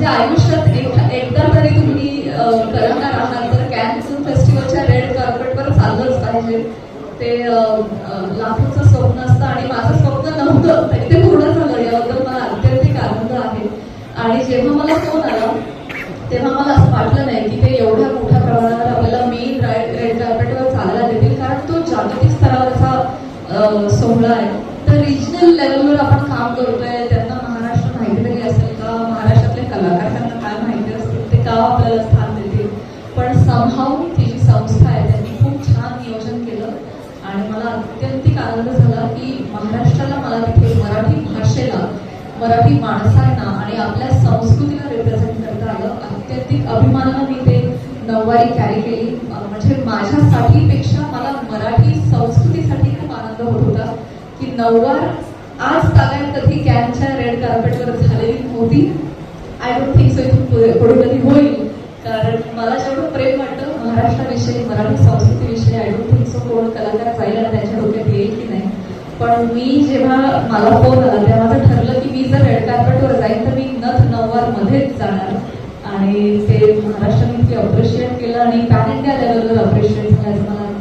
म्हणजे आयुष्यात एकदा तरी तुम्ही कलाकार आहात तर कॅन फिल्म फेस्टिवलच्या रेड कार्पेटवर चाललंच पाहिजे. ते लाखोचं स्वप्न असतं आणि माझं स्वप्न नव्हतं तरी ते पूर्ण झालं, याबद्दल मला अत्यंतिक आनंद आहे. आणि जेव्हा मला फोन आला तेव्हा मला असं वाटलं नाही की ते एवढ्या मोठ्या प्रमाणावर आपल्याला मेन रेड कार्पेटवर चालायला देतील, कारण तो जागतिक स्तरावरचा सोहळा आहे. तर रिजनल लेवलवर आपण काम करतोय, त्यांना महाराष्ट्र माहिती तरी असेल का, महाराष्ट्रातले कलाकार त्यांना काय माहिती असतील, ते का आपल्याला स्थान देतील. पण समहाऊ ती जी संस्था आहे त्यांनी खूप छान नियोजन केलं आणि मला अत्यंतिक आनंद झाला की महाराष्ट्राला मला तिथे मराठी भाषेला, मराठी माणसांना आणि आपल्या संस्कृतीला रिप्रेझेंट करता आलं. अत्यंतिक अभिमानानं मी ते नऊवारी कॅरी केली. म्हणजे माझ्यासाठी पेक्षा मला मराठी संस्कृतीसाठी खूप आनंद होत होता की नऊवार आज तागायत कधी कॅनच्या रेड कार्पेटवर झालेली नव्हती. आय डोंट थिंक सो इथून पुढे कधी होईल, कारण मला जेवढं प्रेम वाटतं महाराष्ट्राविषयी, मराठी संस्कृतीविषयी, आय डोंट थिंक सो कोण कलाकार जाईल आणि त्यांच्या डोक्यात येईल की नाही. पण मी जेव्हा मला फोन आला तेव्हा माझं ठरलं की मी जर रेड कार्पेटवर जाईन तर मी नथ नऊवार मध्येच जाणार. आणि ते महाराष्ट्राने इतके अप्रिशिएट केलं आणि पॅन इंडिया लेवलवर अप्रिशिएट झाल्याचं मला